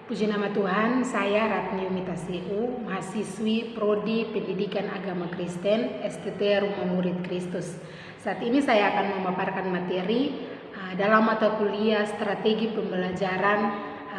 Puji nama Tuhan, saya Ratni Umitasiu, mahasiswi Prodi Pendidikan Agama Kristen, STT Rumah Murid Kristus. Saat ini saya akan memaparkan materi dalam mata kuliah Strategi Pembelajaran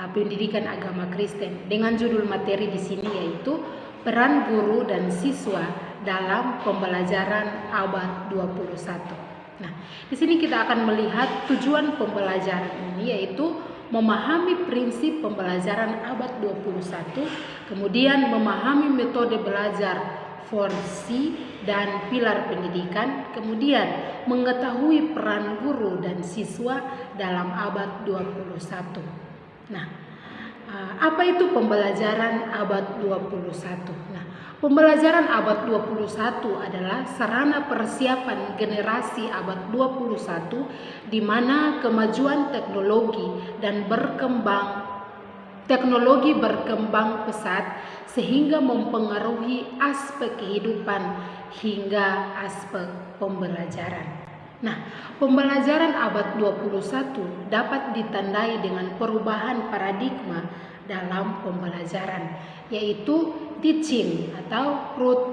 Pendidikan Agama Kristen dengan judul materi di sini yaitu Peran Guru dan Siswa dalam Pembelajaran Abad 21. Nah, di sini kita akan melihat tujuan pembelajaran ini yaitu memahami prinsip pembelajaran abad 21, kemudian memahami metode belajar 4C dan pilar pendidikan, kemudian mengetahui peran guru dan siswa dalam abad 21. Nah, apa itu pembelajaran abad 21? Nah, pembelajaran abad 21 adalah sarana persiapan generasi abad 21 di mana kemajuan teknologi berkembang pesat sehingga mempengaruhi aspek kehidupan hingga aspek pembelajaran. Nah, pembelajaran abad 21 dapat ditandai dengan perubahan paradigma dalam pembelajaran, yaitu teaching atau rote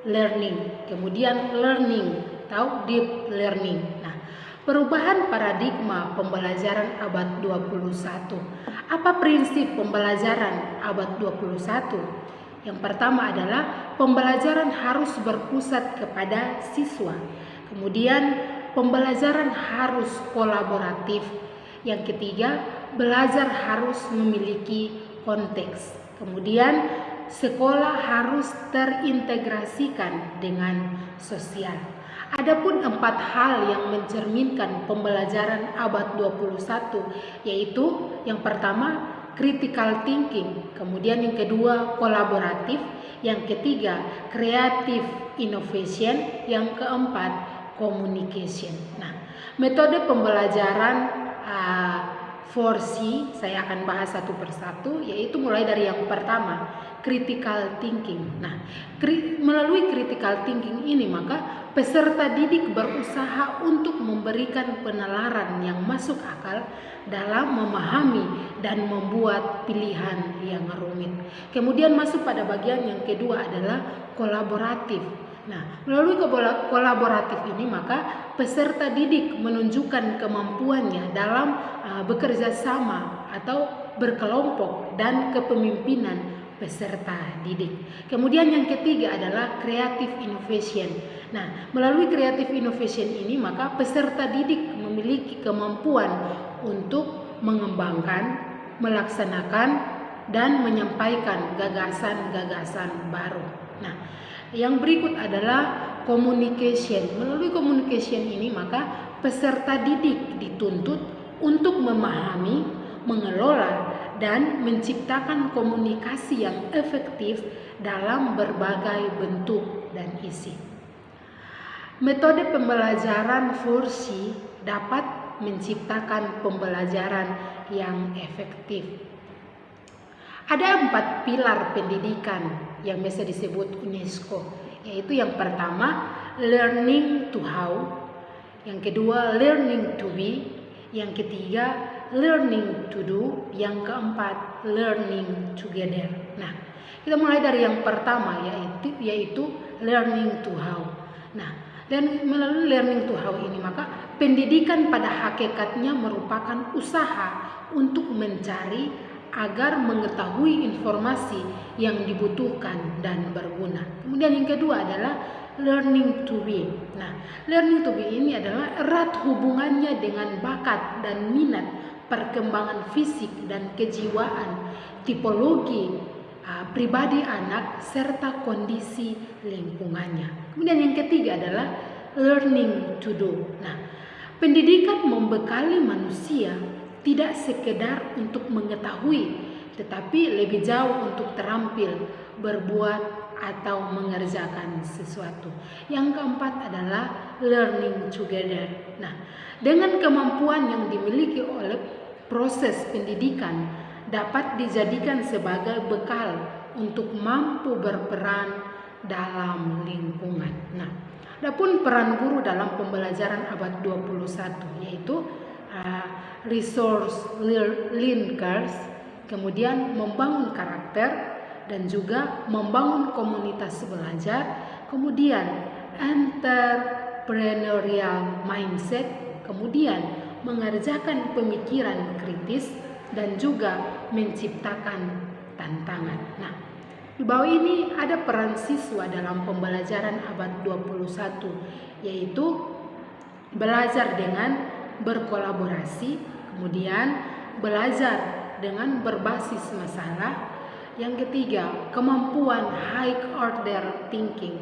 learning, kemudian learning atau deep learning. Nah, perubahan paradigma pembelajaran abad 21. Apa prinsip pembelajaran abad 21? Yang pertama adalah pembelajaran harus berpusat kepada siswa. Kemudian pembelajaran harus kolaboratif. Yang ketiga, belajar harus memiliki konteks. Kemudian sekolah harus terintegrasikan dengan sosial. Adapun 4 hal yang mencerminkan pembelajaran abad 21 yaitu yang pertama critical thinking, kemudian yang kedua kolaboratif, yang ketiga creative innovation, yang keempat communication. Nah, metode pembelajaran 4C saya akan bahas satu persatu, yaitu mulai dari yang pertama critical thinking. Nah, melalui critical thinking ini maka peserta didik berusaha untuk memberikan penalaran yang masuk akal dalam memahami dan membuat pilihan yang rumit. Kemudian masuk pada bagian yang kedua adalah kolaboratif. Nah, melalui kolaboratif ini maka peserta didik menunjukkan kemampuannya dalam bekerja sama atau berkelompok dan kepemimpinan peserta didik. Kemudian yang ketiga adalah creative innovation. Nah, melalui creative innovation ini maka peserta didik memiliki kemampuan untuk mengembangkan, melaksanakan, dan menyampaikan gagasan-gagasan baru. Nah, yang berikut adalah communication. Melalui communication ini maka peserta didik dituntut untuk memahami, mengelola, dan menciptakan komunikasi yang efektif dalam berbagai bentuk dan isi. Metode pembelajaran 4C dapat menciptakan pembelajaran yang efektif. Ada 4 pilar pendidikan yang biasa disebut UNESCO, yaitu yang pertama learning to how, yang kedua learning to be, yang ketiga learning to do, yang keempat learning together. Nah, kita mulai dari yang pertama yaitu learning to how. Nah, dan melalui learning to how ini maka pendidikan pada hakikatnya merupakan usaha untuk mencari agar mengetahui informasi yang dibutuhkan dan berguna. Kemudian yang kedua adalah learning to be. Nah, learning to be ini adalah erat hubungannya dengan bakat dan minat, perkembangan fisik dan kejiwaan, tipologi pribadi anak, serta kondisi lingkungannya. Kemudian yang ketiga adalah learning to do. Nah, pendidikan membekali manusia tidak sekedar untuk mengetahui, tetapi lebih jauh untuk terampil berbuat atau mengerjakan sesuatu. Yang keempat adalah learning together. Nah, dengan kemampuan yang dimiliki oleh proses pendidikan dapat dijadikan sebagai bekal untuk mampu berperan dalam lingkungan. Nah, adapun peran guru dalam pembelajaran abad 21 yaitu resource linkers, kemudian membangun karakter, dan juga membangun komunitas belajar, kemudian entrepreneurial mindset, kemudian mengerjakan pemikiran kritis, dan juga menciptakan tantangan. Nah, di bawah ini ada peran siswa dalam pembelajaran abad 21, yaitu belajar dengan berkolaborasi, kemudian belajar dengan berbasis masalah. Yang ketiga, kemampuan high order thinking,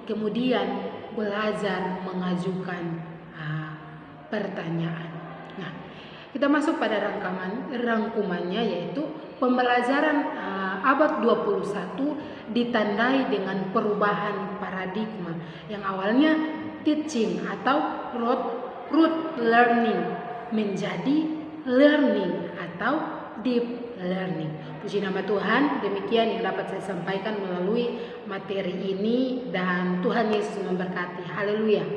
kemudian belajar mengajukan pertanyaan. Nah, kita masuk pada rangkumannya, yaitu pembelajaran abad 21 ditandai dengan perubahan paradigma yang awalnya teaching atau rote learning menjadi learning atau deep learning. Puji nama Tuhan, demikian yang dapat saya sampaikan melalui materi ini, dan Tuhan Yesus memberkati. Haleluya.